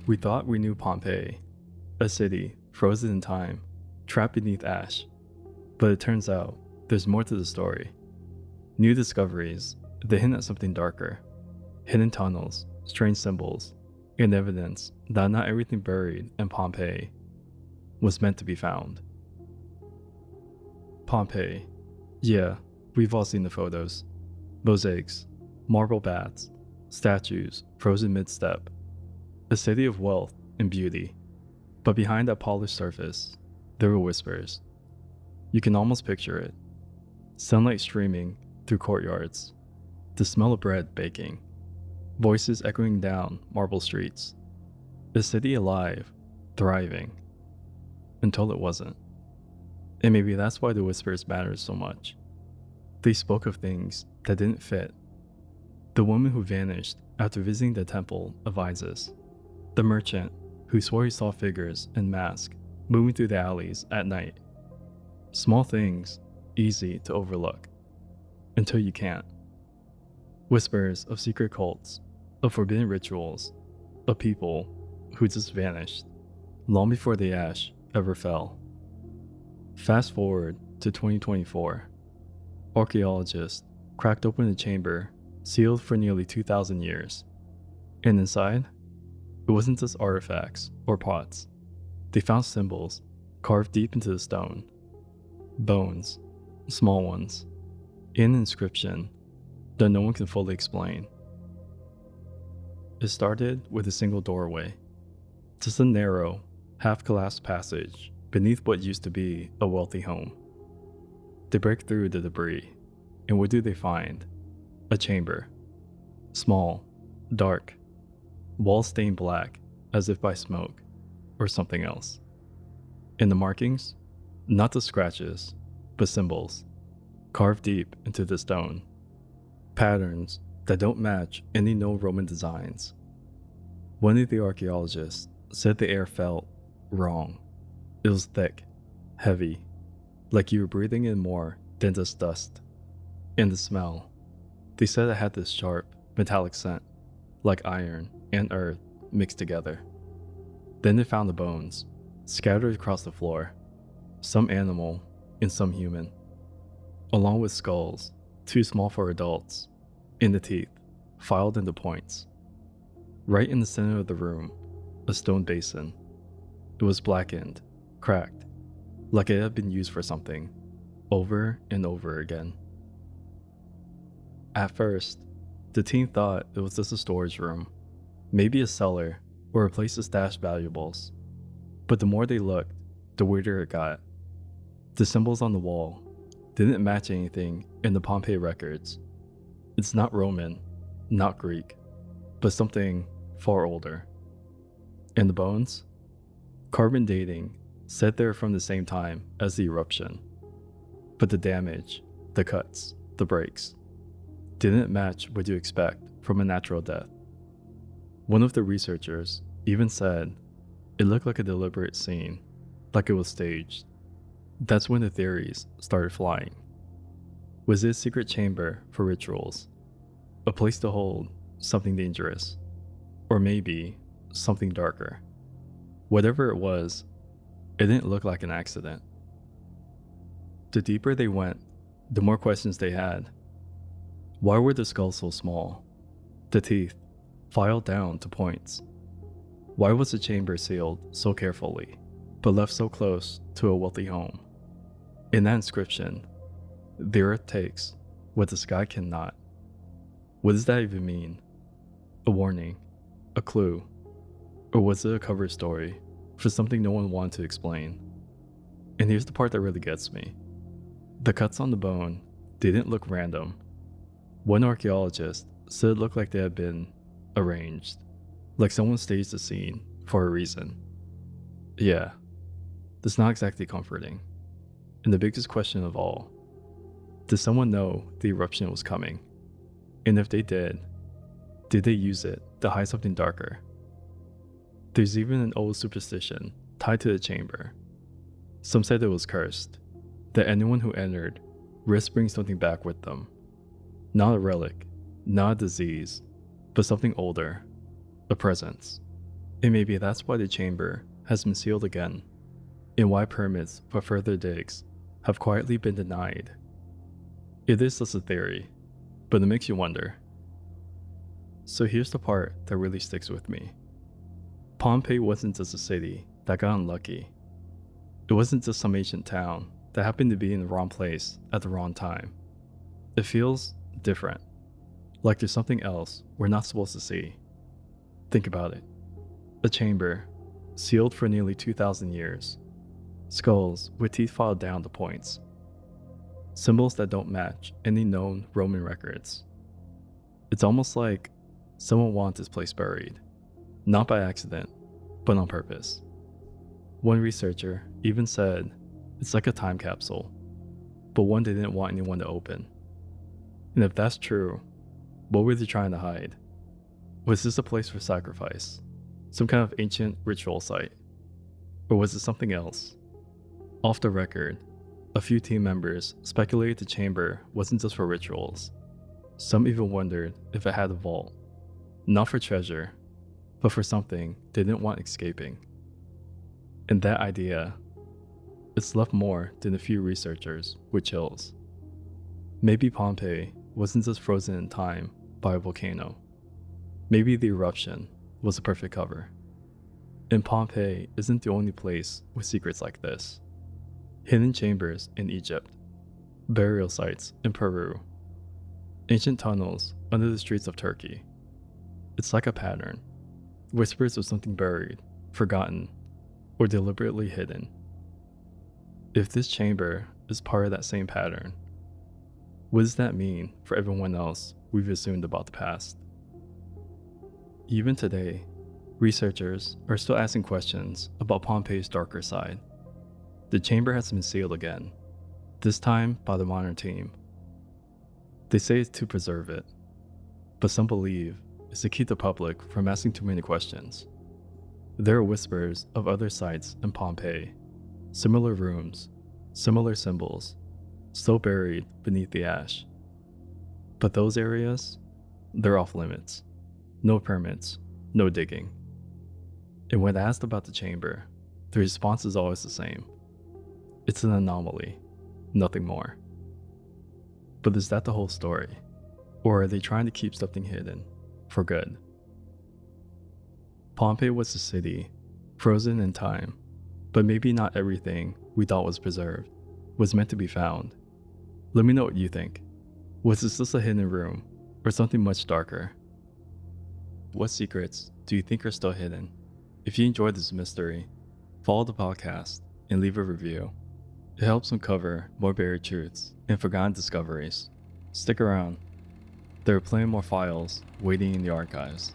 We thought we knew Pompeii, a city frozen in time, trapped beneath ash. But it turns out there's more to the story. New discoveries, they hint at something darker. Hidden tunnels, strange symbols, and evidence that not everything buried in Pompeii was meant to be found. Pompeii. Yeah, we've all seen the photos. Mosaics, marble baths, statues frozen mid-step. A city of wealth and beauty. But behind that polished surface, there were whispers. You can almost picture it. Sunlight streaming through courtyards. The smell of bread baking. Voices echoing down marble streets. A city alive, thriving. Until it wasn't. And maybe that's why the whispers mattered so much. They spoke of things that didn't fit. The woman who vanished after visiting the temple of Isis. The merchant who swore he saw figures in masks moving through the alleys at night. Small things, easy to overlook. Until you can't. Whispers of secret cults, of forbidden rituals, of people who just vanished, long before the ash ever fell. Fast forward to 2024. Archaeologists cracked open a chamber sealed for nearly 2,000 years. And inside, it wasn't just artifacts or pots. They found symbols carved deep into the stone. Bones, small ones, and an inscription that no one can fully explain. It started with a single doorway, just a narrow, half-collapsed passage beneath what used to be a wealthy home. They break through the debris, and what do they find? A chamber. Small, dark, walls stained black as if by smoke or something else. In the markings, not the scratches, but symbols, carved deep into the stone. Patterns that don't match any known Roman designs. One of the archaeologists said the air felt wrong. It was thick, heavy, like you were breathing in more than just dust. And the smell, they said it had this sharp, metallic scent, like iron and earth mixed together. Then they found the bones, scattered across the floor, some animal and some human, along with skulls, too small for adults, and the teeth, filed into points. Right in the center of the room, a stone basin. It was blackened, cracked, like it had been used for something, over and over again. At first, the team thought it was just a storage room, maybe a cellar or a place to stash valuables. But the more they looked, the weirder it got. The symbols on the wall didn't match anything in the Pompeii records. It's not Roman, not Greek, but something far older. And the bones? Carbon dating said they're from the same time as the eruption. But the damage, the cuts, the breaks, didn't match what you expect from a natural death. One of the researchers even said it looked like a deliberate scene, like it was staged. That's when the theories started flying. Was it a secret chamber for rituals? A place to hold something dangerous? Or maybe something darker? Whatever it was, it didn't look like an accident. The deeper they went, the more questions they had. Why were the skulls so small? The teeth filed down to points. Why was the chamber sealed so carefully, but left so close to a wealthy home? In that inscription, the earth takes what the sky cannot. What does that even mean? A warning? A clue? Or was it a cover story for something no one wanted to explain? And here's the part that really gets me. The cuts on the bone didn't look random. One archaeologist said it looked like they had been arranged, like someone staged the scene for a reason. Yeah, that's not exactly comforting. And the biggest question of all, did someone know the eruption was coming? And if they did they use it to hide something darker? There's even an old superstition tied to the chamber. Some said it was cursed, that anyone who entered risked bringing something back with them. Not a relic, not a disease, but something older, a presence. And maybe that's why the chamber has been sealed again, and why permits for further digs have quietly been denied. It is just a theory, but it makes you wonder. So here's the part that really sticks with me. Pompeii wasn't just a city that got unlucky. It wasn't just some ancient town that happened to be in the wrong place at the wrong time. It feels different, like there's something else we're not supposed to see. Think about it. A chamber, sealed for nearly 2,000 years. Skulls with teeth filed down to points. Symbols that don't match any known Roman records. It's almost like someone wanted this place buried, not by accident, but on purpose. One researcher even said it's like a time capsule, but one they didn't want anyone to open. And if that's true, what were they trying to hide? Was this a place for sacrifice? Some kind of ancient ritual site? Or was it something else? Off the record, a few team members speculated the chamber wasn't just for rituals. Some even wondered if it had a vault, not for treasure, but for something they didn't want escaping. And that idea, it's left more than a few researchers with chills. Maybe Pompeii wasn't just frozen in time by a volcano. Maybe the eruption was a perfect cover. And Pompeii isn't the only place with secrets like this. Hidden chambers in Egypt, burial sites in Peru, ancient tunnels under the streets of Turkey. It's like a pattern, whispers of something buried, forgotten, or deliberately hidden. If this chamber is part of that same pattern, what does that mean for everyone else we've assumed about the past? Even today, researchers are still asking questions about Pompeii's darker side. The chamber has been sealed again, this time by the modern team. They say it's to preserve it, but some believe it's to keep the public from asking too many questions. There are whispers of other sites in Pompeii, similar rooms, similar symbols, still buried beneath the ash. But those areas, they're off limits. No permits, no digging. And when asked about the chamber, the response is always the same. It's an anomaly, nothing more. But is that the whole story? Or are they trying to keep something hidden, for good? Pompeii was a city, frozen in time, but maybe not everything we thought was preserved was meant to be found. Let me know what you think. Was this just a hidden room, or something much darker? What secrets do you think are still hidden? If you enjoyed this mystery, follow the podcast and leave a review. It helps uncover more buried truths and forgotten discoveries. Stick around. There are plenty more files waiting in the archives.